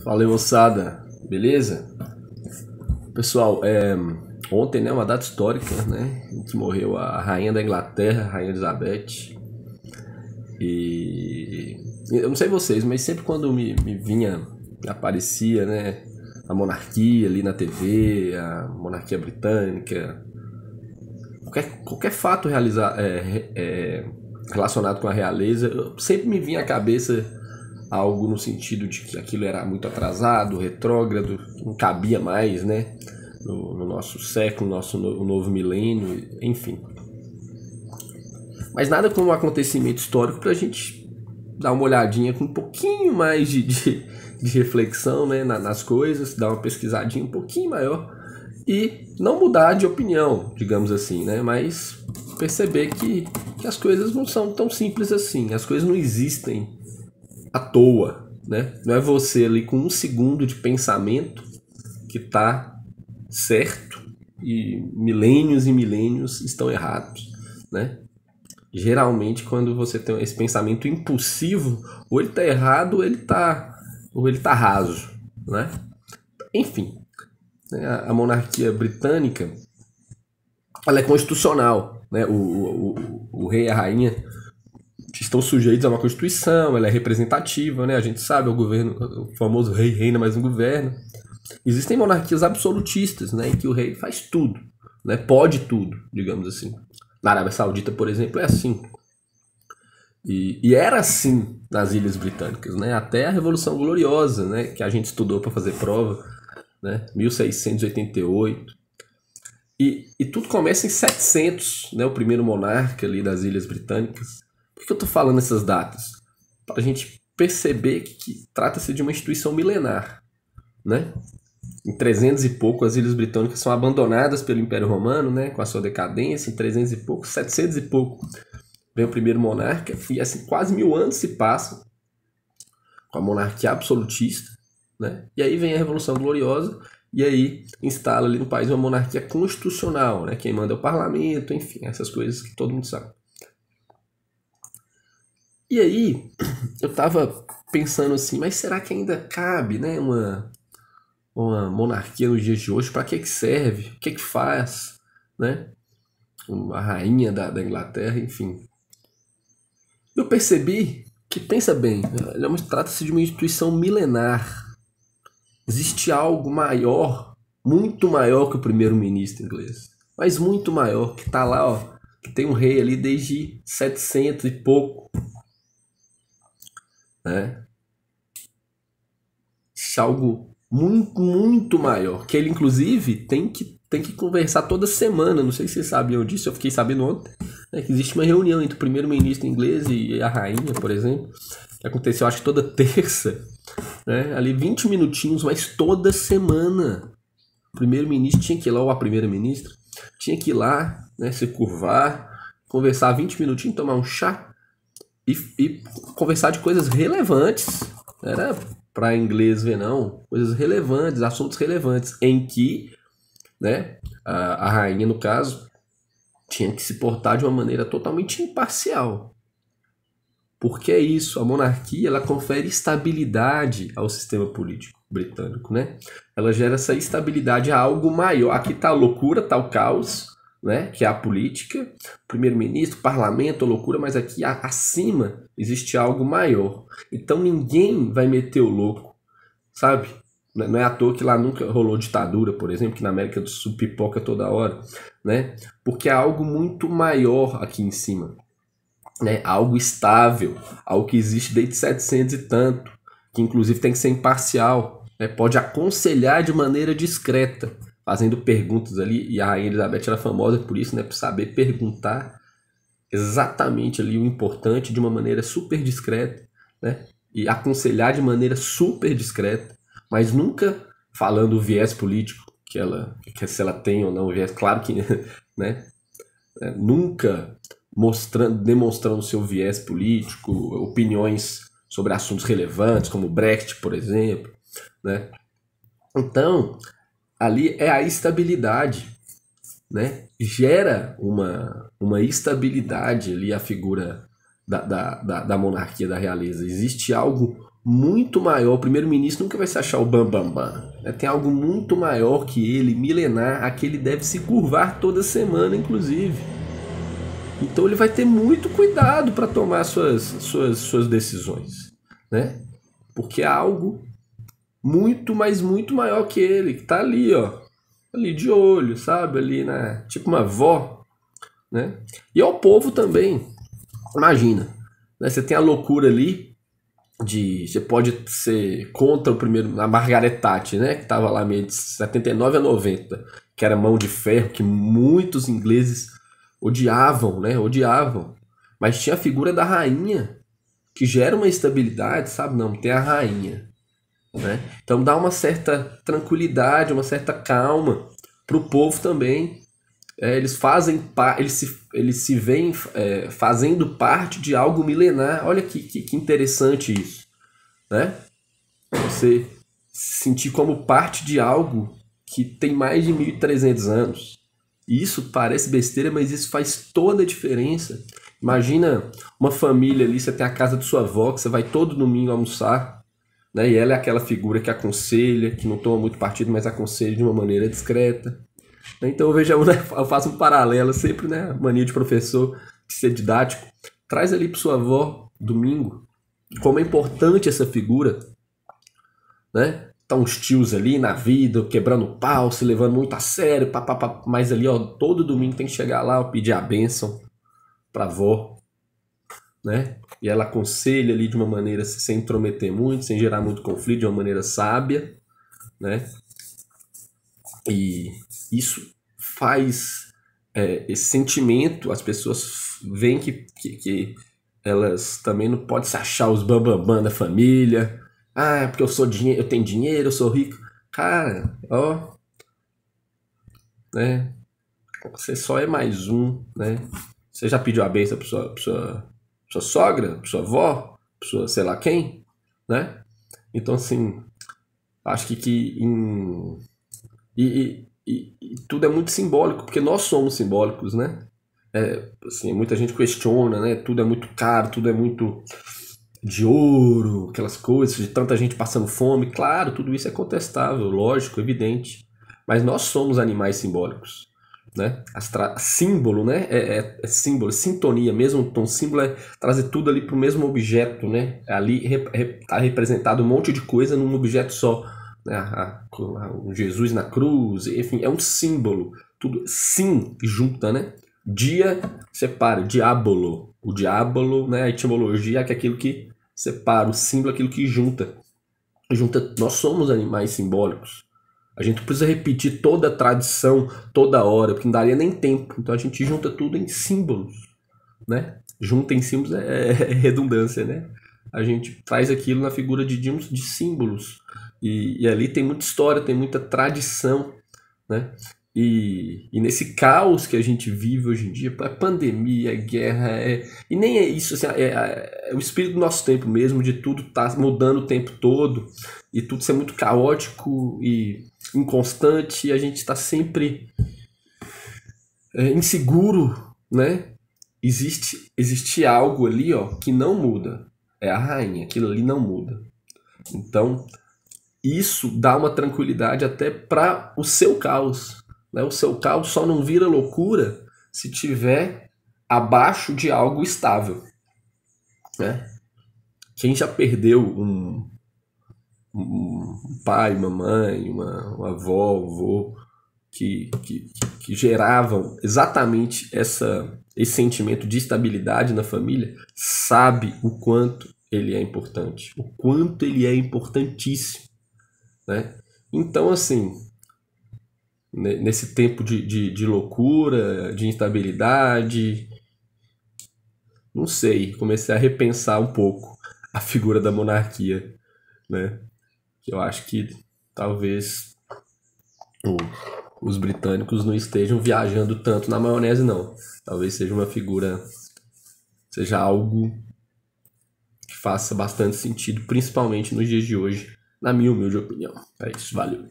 Fala aí, moçada, beleza? Pessoal, ontem, né, uma data histórica, né, que morreu a rainha da Inglaterra, a rainha Elizabeth. E eu não sei vocês, mas sempre quando aparecia, né, a monarquia ali na TV, a monarquia britânica, qualquer fato relacionado com a realeza, sempre me vinha à cabeça algo no sentido de que aquilo era muito atrasado, retrógrado, não cabia mais, né, no nosso século, no novo milênio, enfim. Mas nada como um acontecimento histórico para a gente dar uma olhadinha com um pouquinho mais de reflexão, né, nas coisas, dar uma pesquisadinha um pouquinho maior e não mudar de opinião, digamos assim, né, mas perceber que as coisas não são tão simples assim, as coisas não existem à toa, né? Não é você ali com um segundo de pensamento que tá certo e milênios estão errados, né? Geralmente quando você tem esse pensamento impulsivo, ou ele tá errado ou ele tá raso, né? Enfim, né? A monarquia britânica, ela é constitucional, né? O rei e a rainha estão sujeitos a uma constituição, ela é representativa, né? A gente sabe, o famoso rei reina, mas não governa. Existem monarquias absolutistas, né, em que o rei faz tudo, né? Pode tudo, digamos assim. Na Arábia Saudita, por exemplo, é assim. E era assim nas Ilhas Britânicas, né? Até a Revolução Gloriosa, né, que a gente estudou para fazer prova, né? 1688. E tudo começa em 700, né? O primeiro monarca ali das Ilhas Britânicas. Por que eu estou falando essas datas? Para a gente perceber que trata-se de uma instituição milenar, né? Em 300 e pouco, as Ilhas Britânicas são abandonadas pelo Império Romano, né? Com a sua decadência. Em 300 e pouco, 700 e pouco, vem o primeiro monarca. E assim, quase 1000 anos se passam com a monarquia absolutista, né? E aí vem a Revolução Gloriosa. E aí instala ali no país uma monarquia constitucional, né? Quem manda é o parlamento, enfim, essas coisas que todo mundo sabe. E aí, eu tava pensando assim, mas será que ainda cabe, né, uma monarquia nos dias de hoje? Para que serve? O que faz, né? A rainha da Inglaterra, enfim. Eu percebi que, pensa bem, trata-se de uma instituição milenar. Existe algo maior, muito maior que o primeiro-ministro inglês, mas muito maior, que tá lá, ó, que tem um rei ali desde 700 e pouco, né? Isso é algo muito maior, que ele inclusive tem que conversar toda semana. Não sei se vocês sabiam disso, eu fiquei sabendo ontem, né, que existe uma reunião entre o primeiro-ministro inglês e a rainha, por exemplo, que aconteceu acho que toda terça, né, ali 20 minutinhos, mas toda semana o primeiro-ministro tinha que ir lá, ou a primeira-ministra tinha que ir lá, né, se curvar, conversar 20 minutinhos, tomar um chá e conversar de coisas relevantes. Era para inglês ver, não, coisas relevantes, assuntos relevantes, em que, né, a rainha, no caso, tinha que se portar de uma maneira totalmente imparcial. Porque é isso, a monarquia, ela confere estabilidade ao sistema político britânico, né? Ela gera essa estabilidade a algo maior. Aqui tá a loucura, tá o caos, né? Que é a política, primeiro-ministro, parlamento, a loucura, mas aqui acima existe algo maior. Então ninguém vai meter o louco, sabe? Não é à toa que lá nunca rolou ditadura, por exemplo, que na América do Sul pipoca toda hora, né? Porque é algo muito maior aqui em cima, né? Algo estável, algo que existe desde 700 e tanto, que inclusive tem que ser imparcial, né? Pode aconselhar de maneira discreta, fazendo perguntas ali, e a Rainha Elizabeth era famosa por isso, né? Por saber perguntar exatamente ali o importante de uma maneira super discreta, né? E aconselhar de maneira super discreta, mas nunca falando o viés político que se ela tem ou não o viés, claro que, né? Nunca demonstrando seu viés político, opiniões sobre assuntos relevantes, como o Brexit, por exemplo, né? Então, ali é a estabilidade, né? Gera uma estabilidade ali a figura da monarquia, da realeza. Existe algo muito maior. O primeiro-ministro nunca vai se achar o bambambam. Bam, bam, né? Tem algo muito maior que ele, milenar, a que ele deve se curvar toda semana, inclusive. Então ele vai ter muito cuidado para tomar suas decisões, né? Porque é algo muito, mas muito maior que ele, que tá ali, ó, ali de olho, sabe? Ali na, tipo uma avó, né? E ao povo também. Imagina, né? Você tem a loucura ali de, você pode ser contra o primeiro, a Margaret Thatcher, né? Que tava lá meio de 79 a 90, que era mão de ferro, que muitos ingleses odiavam, né? Odiavam. Mas tinha a figura da rainha, que gera uma estabilidade, sabe? Não, tem a rainha, né? Então dá uma certa tranquilidade, uma certa calma para o povo também. Eles fazem, eles se veem fazendo parte de algo milenar. Olha que interessante isso, né? Você se sentir como parte de algo que tem mais de 1.300 anos. E isso parece besteira, mas isso faz toda a diferença. Imagina uma família ali, você tem a casa de sua avó, que você vai todo domingo almoçar, né? E ela é aquela figura que aconselha, que não toma muito partido, mas aconselha de uma maneira discreta. Então eu vejo, eu faço um paralelo sempre, né? Mania de professor, de ser didático. Traz ali para sua avó, domingo, como é importante essa figura, né? Tá uns tios ali na vida, quebrando pau, se levando muito a sério, mas ali, ó, todo domingo tem que chegar lá, ó, pedir a bênção pra avó, né? E ela aconselha ali de uma maneira sem intrometer muito, sem gerar muito conflito, de uma maneira sábia, né? E isso faz esse sentimento, as pessoas veem que elas também não podem se achar os bambambam da família. Ah, porque eu tenho dinheiro, eu sou rico. Cara, ó, né? Você só é mais um, né? Você já pediu a benção pra sua sogra, pra sua avó, pra sua sei lá quem, né? Então, assim, acho e tudo é muito simbólico, porque nós somos simbólicos, né? Assim, muita gente questiona, né? Tudo é muito caro, tudo é muito de ouro, aquelas coisas, de tanta gente passando fome. Claro, tudo isso é contestável, lógico, evidente. Mas nós somos animais simbólicos, né? Símbolo, né? Símbolo, sintonia mesmo. Então, símbolo é trazer tudo ali para o mesmo objeto, né? Ali está representado um monte de coisa num objeto só, né? O Jesus na cruz, enfim, é um símbolo. Tudo sim junta, né? Dia separa, diabolo. O diabolo, né? A etimologia é que é aquilo que separa, o símbolo é aquilo que junta. Nós somos animais simbólicos. A gente precisa repetir toda a tradição, toda hora, porque não daria nem tempo. Então a gente junta tudo em símbolos, né? Junta em símbolos é redundância, né? A gente traz aquilo na figura de símbolos. E ali tem muita história, tem muita tradição, né? E nesse caos que a gente vive hoje em dia, pandemia, guerra, e nem é isso, assim, é o espírito do nosso tempo mesmo, de tudo estar mudando o tempo todo, e tudo ser muito caótico e inconstante, e a gente está sempre inseguro, né? Existe algo ali, ó, que não muda. É a rainha, aquilo ali não muda. Então, isso dá uma tranquilidade até para o seu caos. Né? O seu caos só não vira loucura se tiver abaixo de algo estável. Né? Quem já perdeu um pai, mamãe, uma avó, um avô, que geravam exatamente esse sentimento de estabilidade na família, sabe o quanto ele é importante, o quanto ele é importantíssimo. Né? Então, assim, nesse tempo de loucura, de instabilidade, não sei, comecei a repensar um pouco a figura da monarquia, né? Eu acho que talvez os britânicos não estejam viajando tanto na maionese, não. Talvez seja uma figura, seja algo que faça bastante sentido, principalmente nos dias de hoje, na minha humilde opinião. É isso, valeu.